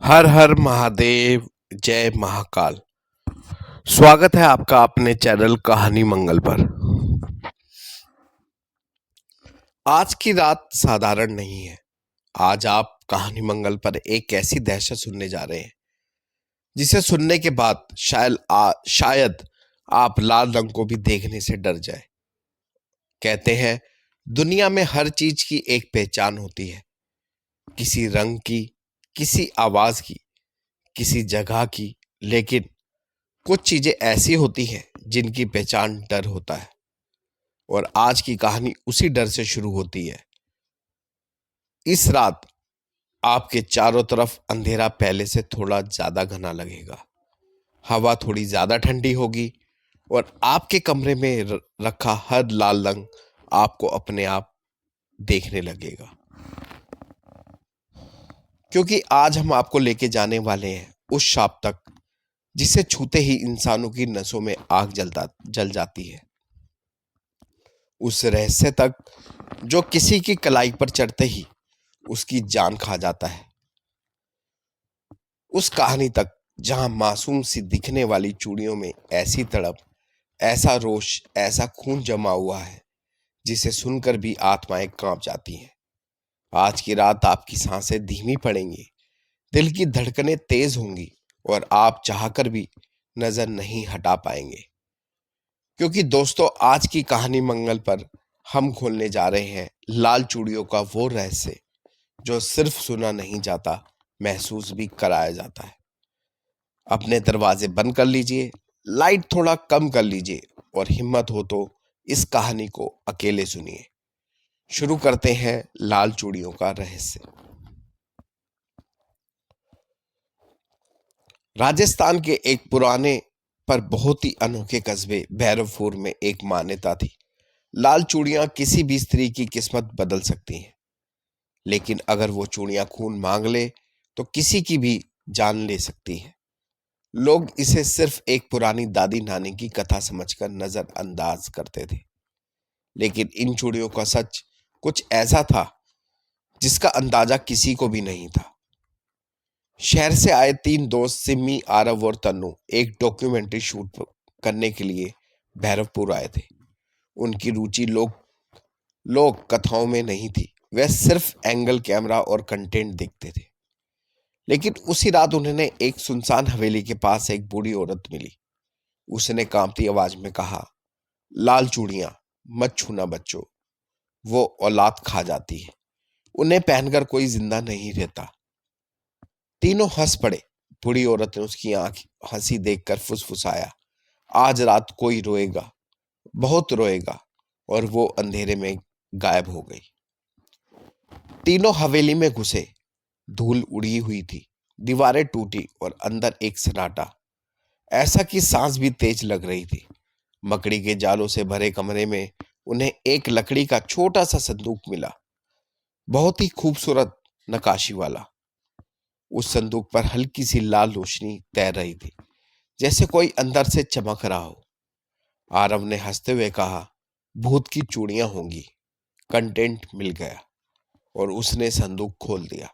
हर हर महादेव। जय महाकाल। स्वागत है आपका अपने चैनल कहानी मंगल पर। आज की रात साधारण नहीं है। आज आप कहानी मंगल पर एक ऐसी दहशत सुनने जा रहे हैं जिसे सुनने के बाद शायद आप लाल रंग को भी देखने से डर जाए। कहते हैं दुनिया में हर चीज की एक पहचान होती है, किसी रंग की, किसी आवाज की, किसी जगह की। लेकिन कुछ चीजें ऐसी होती हैं जिनकी पहचान डर होता है, और आज की कहानी उसी डर से शुरू होती है। इस रात आपके चारों तरफ अंधेरा पहले से थोड़ा ज्यादा घना लगेगा, हवा थोड़ी ज्यादा ठंडी होगी, और आपके कमरे में रखा हर लाल रंग आपको अपने आप देखने लगेगा। क्योंकि आज हम आपको लेके जाने वाले हैं उस शाप तक जिसे छूते ही इंसानों की नसों में आग जल जाती है, उस रहस्य तक जो किसी की कलाई पर चढ़ते ही उसकी जान खा जाता है, उस कहानी तक जहां मासूम सी दिखने वाली चूड़ियों में ऐसी तड़प, ऐसा रोष, ऐसा खून जमा हुआ है जिसे सुनकर भी आत्माएं कांप जाती हैं। आज की रात आपकी सांसें धीमी पड़ेंगी, दिल की धड़कनें तेज होंगी, और आप चाहकर भी नजर नहीं हटा पाएंगे। क्योंकि दोस्तों, आज की कहानी मंगल पर हम खोलने जा रहे हैं लाल चूड़ियों का वो रहस्य जो सिर्फ सुना नहीं जाता, महसूस भी कराया जाता है। अपने दरवाजे बंद कर लीजिए, लाइट थोड़ा कम कर लीजिए, और हिम्मत हो तो इस कहानी को अकेले सुनिए। शुरू करते हैं लाल चूड़ियों का रहस्य। राजस्थान के एक पुराने पर बहुत ही अनोखे कस्बे भैरवपुर में एक मान्यता थी। लाल चूड़ियां किसी भी स्त्री की किस्मत बदल सकती हैं, लेकिन अगर वो चूड़ियां खून मांग ले तो किसी की भी जान ले सकती हैं। लोग इसे सिर्फ एक पुरानी दादी नानी की कथा समझकर नजरअंदाज करते थे, लेकिन इन चूड़ियों का सच कुछ ऐसा था जिसका अंदाजा किसी को भी नहीं था। शहर से आए तीन दोस्त सिमी, आरव और तन्नू एक डॉक्यूमेंट्री शूट करने के लिए भैरवपुर आए थे। उनकी रुचि लोक कथाओं में नहीं थी, वे सिर्फ एंगल, कैमरा और कंटेंट देखते थे। लेकिन उसी रात उन्हें एक सुनसान हवेली के पास एक बूढ़ी औरत मिली। उसने कांपती आवाज में कहा, लाल चूड़ियां मत छूना बच्चों, वो औलाद खा जाती है, उन्हें पहनकर कोई जिंदा नहीं रहता। तीनों हंस पड़े। बूढ़ी औरत ने उसकी आंख हंसी देखकर फुसफुसाया, आज रात कोई रोएगा, बहुत रोएगा, और वो अंधेरे में गायब हो गई। तीनों हवेली में घुसे। धूल उड़ी हुई थी, दीवारें टूटी, और अंदर एक सन्नाटा, ऐसा कि सांस भी तेज लग रही थी। मकड़ी के जालों से भरे कमरे में उन्हें एक लकड़ी का छोटा सा संदूक मिला, बहुत ही खूबसूरत नक्काशी वाला। उस संदूक पर हल्की सी लाल रोशनी तैर रही थी, जैसे कोई अंदर से चमक रहा हो। आरव ने हंसते हुए कहा, भूत की चूड़ियां होंगी। कंटेंट मिल गया, और उसने संदूक खोल दिया।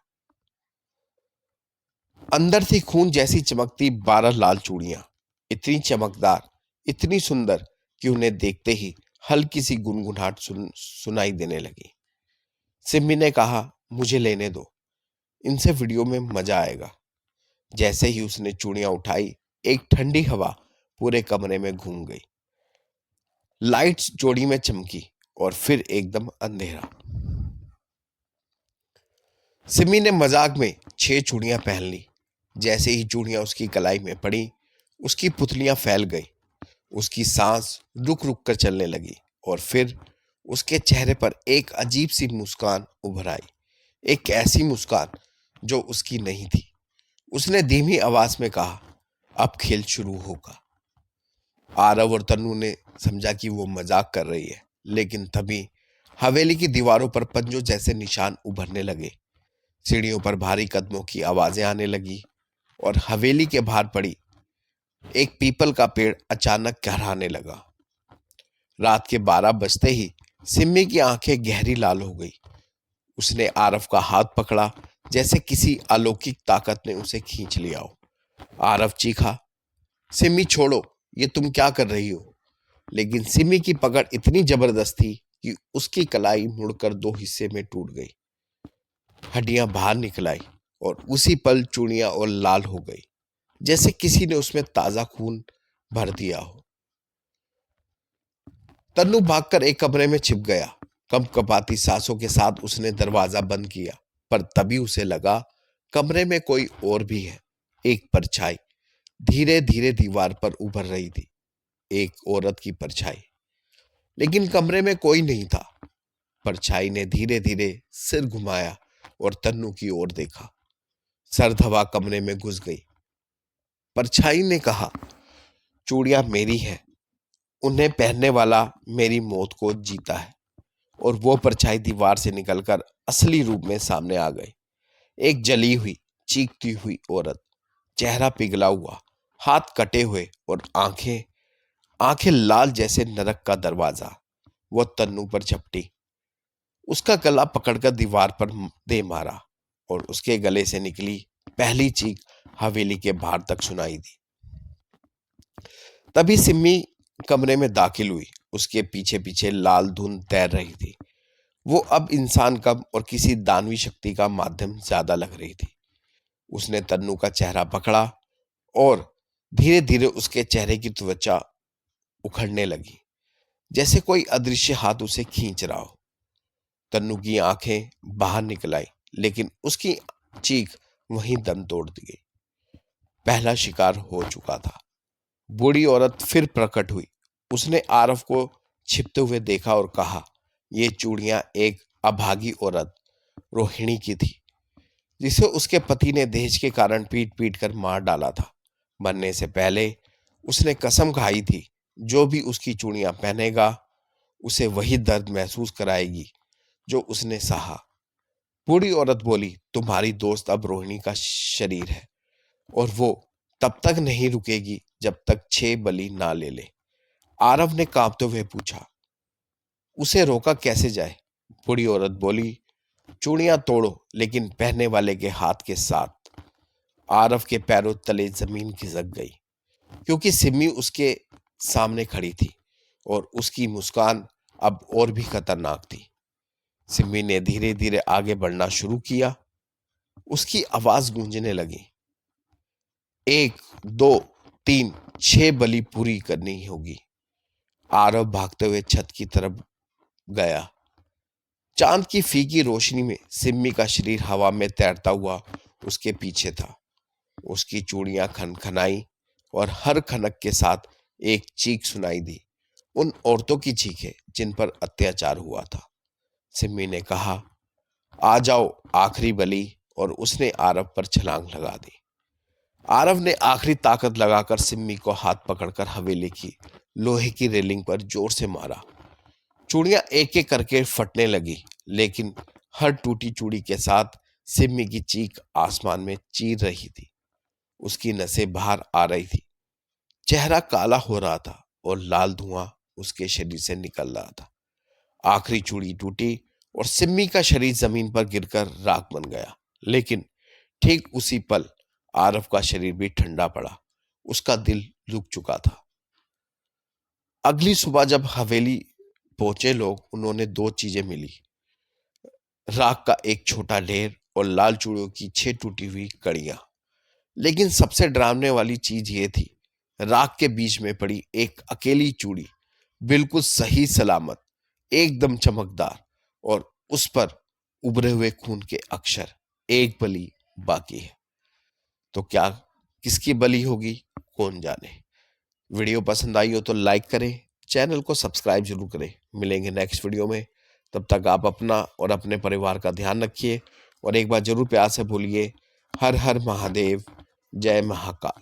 अंदर थी खून जैसी चमकती 12 लाल चूड़ियां, इतनी चमकदार, इतनी सुंदर कि उन्हें देखते ही हल्की सी गुनगुनाहट सुनाई देने लगी। सिमी ने कहा, मुझे लेने दो, इनसे वीडियो में मजा आएगा। जैसे ही उसने चूड़ियां उठाई, एक ठंडी हवा पूरे कमरे में घूम गई। लाइट्स जोड़ी में चमकी, और फिर एकदम अंधेरा। सिमी ने मजाक में 6 चूड़ियां पहन ली। जैसे ही चूड़ियां उसकी कलाई में पड़ी, उसकी पुतलियां फैल गई। उसकी सांस रुक रुक कर चलने लगी, और फिर उसके चेहरे पर एक अजीब सी मुस्कान उभर आई, एक ऐसी मुस्कान जो उसकी नहीं थी। उसने धीमी आवाज में कहा, अब खेल शुरू होगा। आरव और तन्नू ने समझा कि वो मजाक कर रही है, लेकिन तभी हवेली की दीवारों पर पंजों जैसे निशान उभरने लगे। सीढ़ियों पर भारी कदमों की आवाजें आने लगी, और हवेली के बाहर पड़ी एक पीपल का पेड़ अचानक कहराने लगा। रात के 12 बजते ही सिम्मी की आंखें गहरी लाल हो गई। उसने आरव का हाथ पकड़ा, जैसे किसी अलौकिक ताकत ने उसे खींच लिया हो। आरव चीखा, सिमी छोड़ो, ये तुम क्या कर रही हो? लेकिन सिमी की पकड़ इतनी जबरदस्त थी कि उसकी कलाई मुड़कर दो हिस्से में टूट गई। हड्डियां बाहर निकल आई और उसी पल चूड़ियां और लाल हो गई, जैसे किसी ने उसमें ताजा खून भर दिया हो। तन्नू भागकर एक कमरे में छिप गया। कंपकपाती सांसों के साथ उसने दरवाजा बंद किया, पर तभी उसे लगा कमरे में कोई और भी है। एक परछाई धीरे धीरे दीवार पर उभर रही थी, एक औरत की परछाई। लेकिन कमरे में कोई नहीं था। परछाई ने धीरे धीरे सिर घुमाया और तन्नू की ओर देखा। सर्द हवा कमरे में घुस गई। परछाई ने कहा, चूड़ियां मेरी हैं, उन्हें पहनने वाला मेरी मौत को जीता है। और वो परछाई दीवार से निकलकर असली रूप में सामने आ गई। एक जली हुई, चीखती हुई औरत, चेहरा पिघला हुआ, हाथ कटे हुए और आंखें आंखें लाल जैसे नरक का दरवाजा। वो तन्नू पर झपटी, उसका गला पकड़कर दीवार पर दे मारा और उसके गले से निकली पहली चीख हवेली के बाहर तक सुनाई दी। तभी सिम्मी कमरे में दाखिल हुई। उसके पीछे पीछे लाल धुंध तैर रही थी। वो अब इंसान कम और किसी दानवी शक्ति का माध्यम ज्यादा लग रही थी। उसने तन्नू का चेहरा पकड़ा और धीरे धीरे उसके चेहरे की त्वचा उखड़ने लगी, जैसे कोई अदृश्य हाथ उसे खींच रहा हो। तन्नू की आंखें बाहर निकल आई, लेकिन उसकी चीख वहीं दम तोड़ दी गई। पहला शिकार हो चुका था। बूढ़ी औरत फिर प्रकट हुई। उसने आरव को छिपते हुए देखा और कहा, ये चूड़ियां एक अभागी औरत रोहिणी की थी, जिसे उसके पति ने दहेज के कारण पीट पीट कर मार डाला था। मरने से पहले उसने कसम खाई थी, जो भी उसकी चूड़ियां पहनेगा उसे वही दर्द महसूस कराएगी जो उसने सहा। बूढ़ी औरत बोली, तुम्हारी दोस्त अब रोहिणी का शरीर है और वो तब तक नहीं रुकेगी जब तक 6 बलि ना ले ले। आरव ने कांपते हुए पूछा, उसे रोका कैसे जाए? बूढ़ी औरत बोली, चूड़ियां तोड़ो, लेकिन पहनने वाले के हाथ के साथ। आरव के पैरों तले जमीन खिसक गई, क्योंकि सिमी उसके सामने खड़ी थी और उसकी मुस्कान अब और भी खतरनाक थी। सिमी ने धीरे धीरे आगे बढ़ना शुरू किया। उसकी आवाज गूंजने लगी, 1, 2, 3, 6 बलि पूरी करनी होगी। आरव भागते हुए छत की तरफ गया। चांद की फीकी रोशनी में सिम्मी का शरीर हवा में तैरता हुआ उसके पीछे था। उसकी चूड़ियां खनखनाई और हर खनक के साथ एक चीख सुनाई दी, उन औरतों की चीखें जिन पर अत्याचार हुआ था। सिम्मी ने कहा, आ जाओ आखिरी बलि, और उसने आरव पर छलांग लगा दी। आरव ने आखिरी ताकत लगाकर सिम्मी को हाथ पकड़कर हवेली की लोहे की रेलिंग पर जोर से मारा। चूड़ियां एक एक करके फटने लगी, लेकिन हर टूटी चूड़ी के साथ सिम्मी की चीख आसमान में चीर रही थी। उसकी नसें बाहर आ रही थी, चेहरा काला हो रहा था और लाल धुआं उसके शरीर से निकल रहा था। आखिरी चूड़ी टूटी और सिम्मी का शरीर जमीन पर गिरकर राख बन गया। लेकिन ठीक उसी पल आरव का शरीर भी ठंडा पड़ा। उसका दिल रुक चुका था। अगली सुबह जब हवेली पहुंचे लोग, उन्होंने 2 चीजें मिली, राख का एक छोटा ढेर और लाल चूड़ियों की 6 टूटी हुई कड़ियां। लेकिन सबसे डरावने वाली चीज ये थी, राख के बीच में पड़ी एक अकेली चूड़ी, बिल्कुल सही सलामत, एकदम चमकदार, और उस पर उभरे हुए खून के अक्षर, एक बलि बाकी है। तो क्या किसकी बलि होगी, कौन जाने। वीडियो पसंद आई हो तो लाइक करें, चैनल को सब्सक्राइब जरूर करें। मिलेंगे नेक्स्ट वीडियो में। तब तक आप अपना और अपने परिवार का ध्यान रखिए और एक बार जरूर प्यार से बोलिए, हर हर महादेव, जय महाकाल।